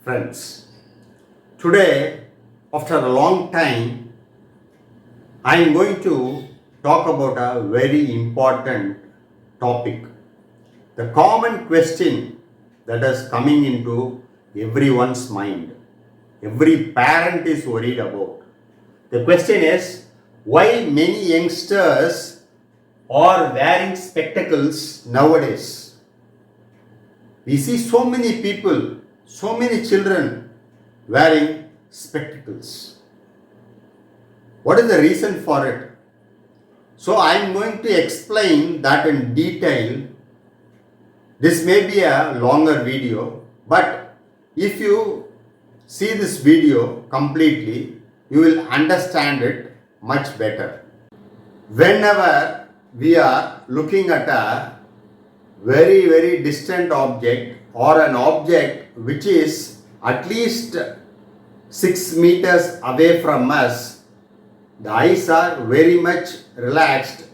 friends. Today, after a long time, I am going to talk about a very important topic. The common question that is coming into everyone's mind. Every parent is worried about. The question is, why many youngsters are wearing spectacles nowadays? We see so many people, so many children wearing spectacles. What is the reason for it? So I am going to explain that in detail. This may be a longer video, but if you see this video completely, you will understand it much better. Whenever we are looking at a very distant object or an object which is at least 6 meters away from us, the eyes are very much relaxed.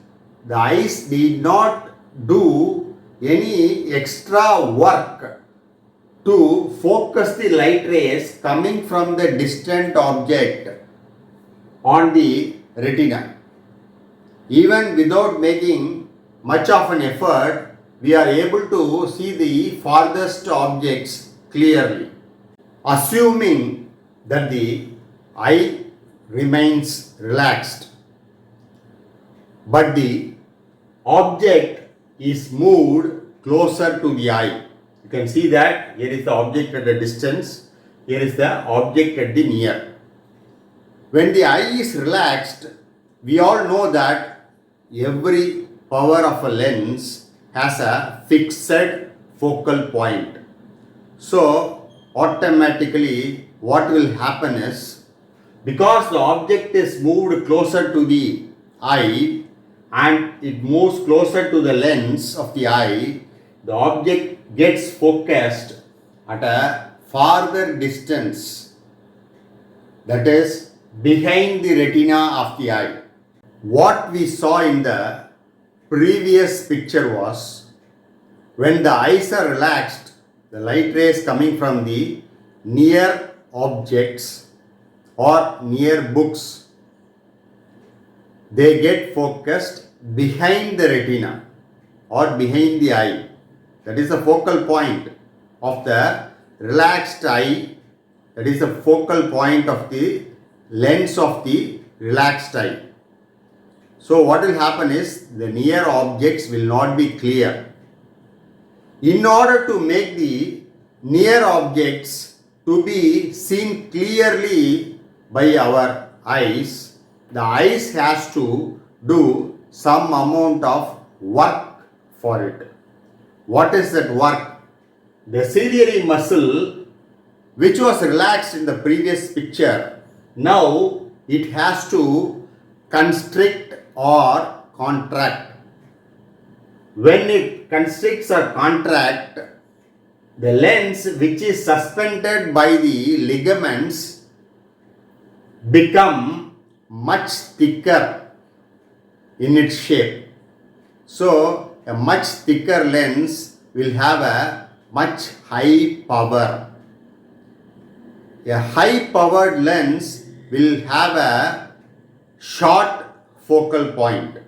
The eyes did not do any extra work to focus the light rays coming from the distant object on the retina. Even without making much of an effort, we are able to see the farthest objects clearly. Assuming that the eye remains relaxed, but the object is moved closer to the eye. You can see that here is the object at a distance, here is the object at the near. When the eye is relaxed, we all know that every power of a lens has a fixed focal point. So automatically what will happen is, because the object is moved closer to the eye and it moves closer to the lens of the eye, the object gets focused at a farther distance, that is behind the retina of the eye. What we saw in the previous picture was, when the eyes are relaxed, the light rays coming from the near objects or near books, they get focused behind the retina or behind the eye. That is the focal point of the relaxed eye. That is the focal point of the lens of the relaxed eye. So what will happen is, the near objects will not be clear. In order to make the near objects to be seen clearly by our eyes, the eyes has to do some amount of work for it. What is that work? The ciliary muscle, which was relaxed in the previous picture, now it has to constrict or contract. When it constricts or contract, the lens which is suspended by the ligaments become much thicker in its shape. So a much thicker lens will have a much high power. A high powered lens will have a short focal point.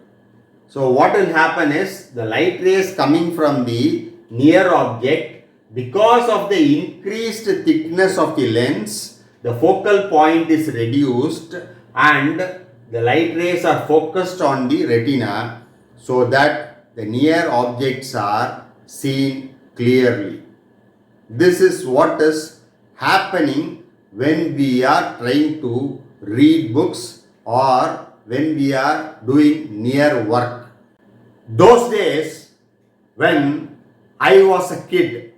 So what will happen is, the light rays coming from the near object, because of the increased thickness of the lens, the focal point is reduced and the light rays are focused on the retina, so that the near objects are seen clearly. This is what is happening when we are trying to read books or when we are doing near work. Those days, when I was a kid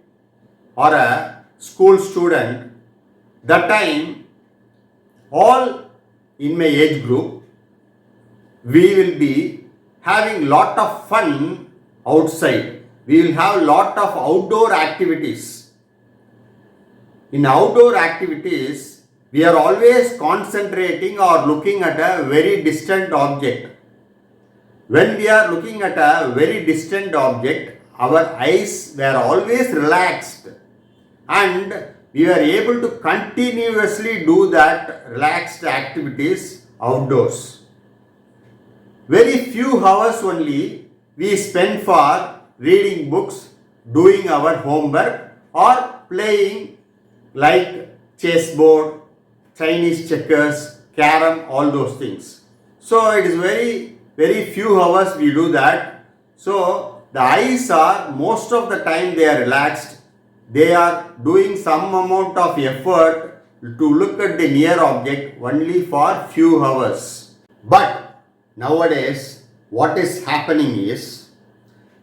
or a school student, that time all in my age group, we will be having lot of fun outside. We will have lot of outdoor activities. In outdoor activities, we are always concentrating or looking at a very distant object. When we are looking at a very distant object, our eyes were always relaxed and we are able to continuously do that relaxed activities outdoors. Very few hours only we spend for reading books, doing our homework, or playing like chessboard, Chinese checkers, carom, all those things. So it is very few hours we do that. So the eyes are most of the time they are relaxed. They are doing some amount of effort to look at the near object only for few hours. But nowadays what is happening is,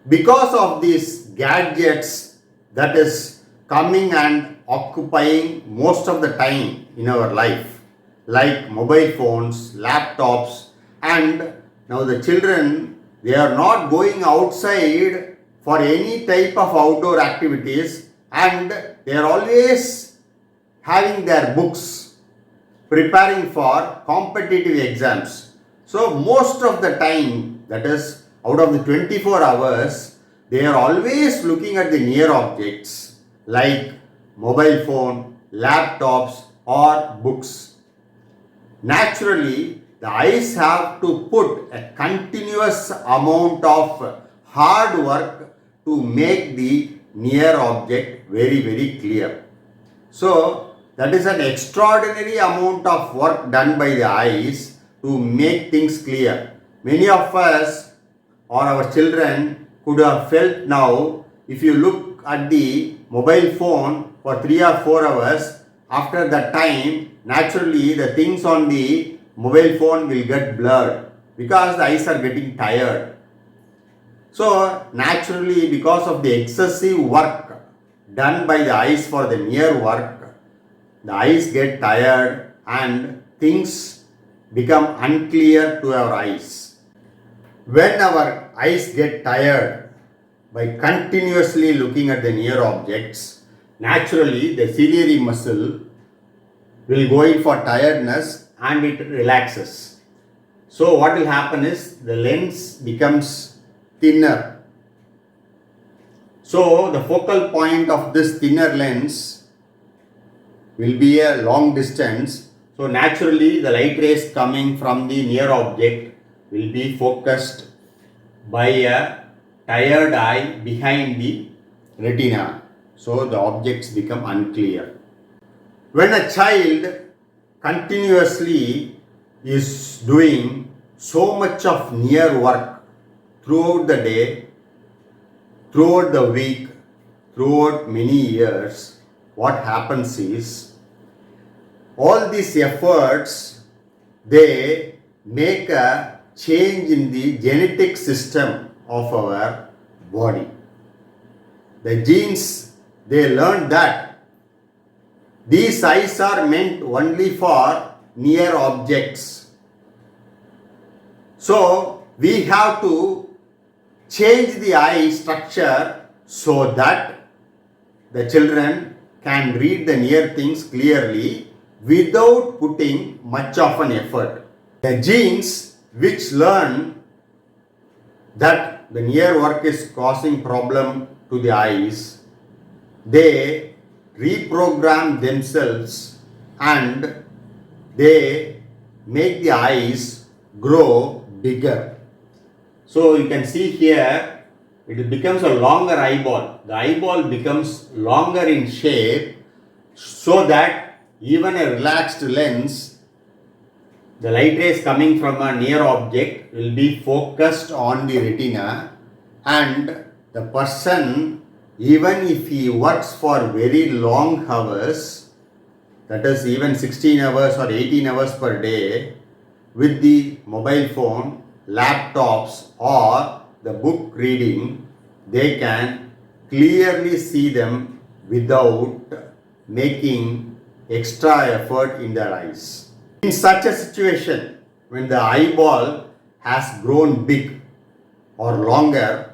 because of these gadgets that is coming and occupying most of the time in our life, like mobile phones, laptops, and now the children, they are not going outside for any type of outdoor activities, and they are always having their books, preparing for competitive exams. So most of the time, that is out of the 24 hours, they are always looking at the near objects like mobile phone, laptops, or books. Naturally, the eyes have to put a continuous amount of hard work to make the near object very clear. So that is an extraordinary amount of work done by the eyes to make things clear. Many of us or our children could have felt now, if you look at the mobile phone for 3 or 4 hours, after that time, naturally the things on the mobile phone will get blurred because the eyes are getting tired. So naturally, because of the excessive work done by the eyes for the near work, the eyes get tired and things become unclear to our eyes. When our eyes get tired by continuously looking at the near objects, naturally the ciliary muscle will go in for tiredness and it relaxes. So what will happen is the lens becomes thinner. So the focal point of this thinner lens will be a long distance. So naturally the light rays coming from the near object will be focused by a tired eye behind the retina. So the objects become unclear. When a child continuously is doing so much of near work throughout the day, throughout the week, throughout many years, what happens is, all these efforts, they make a change in the genetic system of our body. The genes, they learned that these eyes are meant only for near objects. So we have to change the eye structure so that the children can read the near things clearly without putting much of an effort. The genes which learn that the near work is causing problem to the eyes, they reprogram themselves and they make the eyes grow bigger. So you can see here, it becomes a longer eyeball. The eyeball becomes longer in shape so that even a relaxed lens, the light rays coming from a near object will be focused on the retina, and the person, even if he works for very long hours, that is even 16 hours or 18 hours per day, with the mobile phone, laptops or the book reading, they can clearly see them without making extra effort in their eyes. In such a situation, when the eyeball has grown big or longer,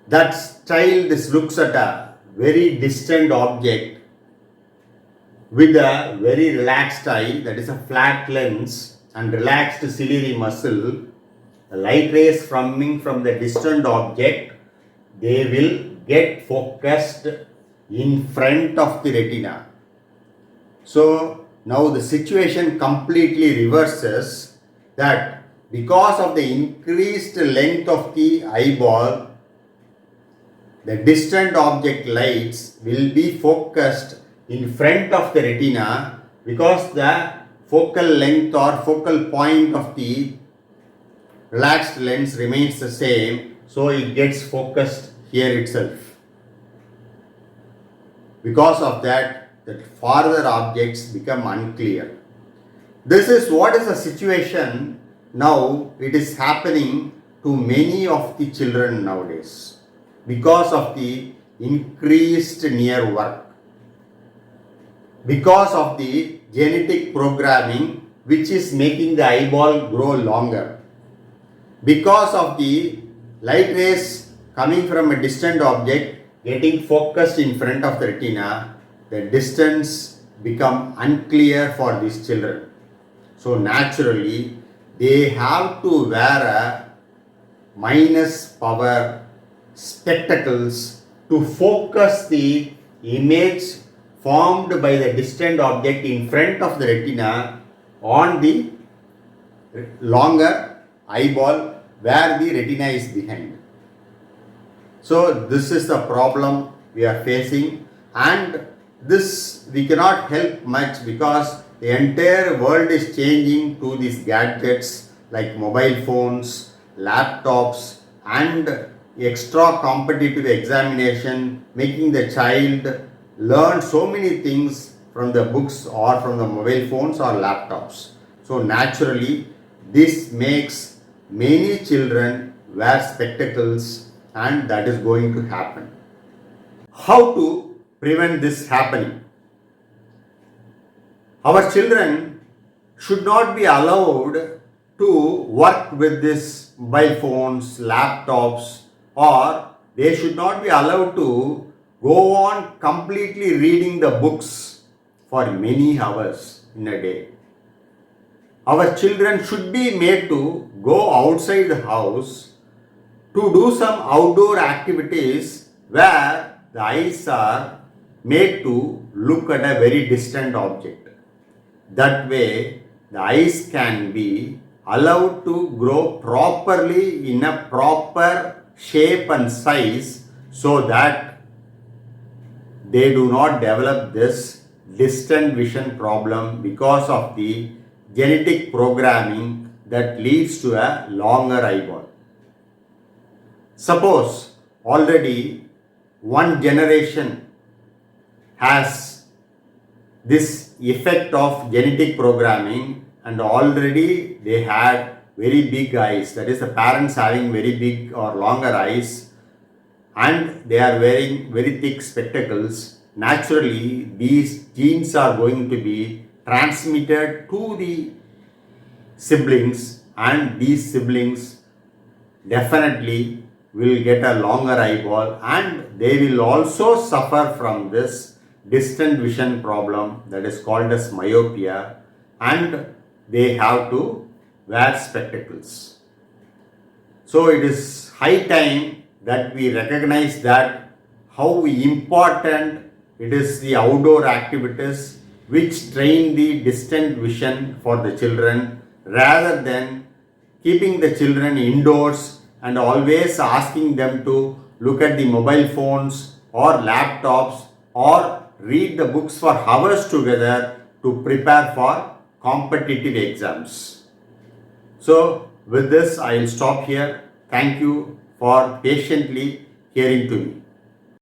that child looks at a very distant object with a very relaxed eye, that is a flat lens and relaxed ciliary muscle. The light rays coming from the distant object, they will get focused in front of the retina. So now the situation completely reverses, that because of the increased length of the eyeball, the distant object lights will be focused in front of the retina, because the focal length or focal point of the relaxed lens remains the same, so it gets focused here itself. Because of that, the farther objects become unclear. This is what is the situation now. It is happening to many of the children nowadays because of the increased near work, because of the genetic programming which is making the eyeball grow longer, because of the light rays coming from a distant object getting focused in front of the retina, the distance become unclear for these children. So naturally, they have to wear a minus power spectacles to focus the image formed by the distant object in front of the retina on the longer eyeball where the retina is behind. So this is the problem we are facing, and this we cannot help much because the entire world is changing to these gadgets like mobile phones, laptops, and extra competitive examination, making the child learn so many things from the books or from the mobile phones or laptops. So naturally, this makes many children wear spectacles, and that is going to happen. How to prevent this happening? Our children should not be allowed to work with these mobile phones, laptops, or they should not be allowed to go on completely reading the books for many hours in a day. Our children should be made to go outside the house to do some outdoor activities where the eyes are made to look at a very distant object. That way, the eyes can be allowed to grow properly in a proper shape and size, so that they do not develop this distant vision problem because of the genetic programming that leads to a longer eyeball. Suppose already one generation has this effect of genetic programming, and already they had very big eyes, that is the parents having very big or longer eyes, and they are wearing very thick spectacles. Naturally, these genes are going to be transmitted to the siblings, and these siblings definitely will get a longer eyeball, and they will also suffer from this distant vision problem that is called as myopia, and they have to wear spectacles. So it is high time that we recognize that how important it is the outdoor activities which train the distant vision for the children, rather than keeping the children indoors and always asking them to look at the mobile phones or laptops or read the books for hours together to prepare for competitive exams. So with this, I will stop here. Thank you for patiently hearing to me.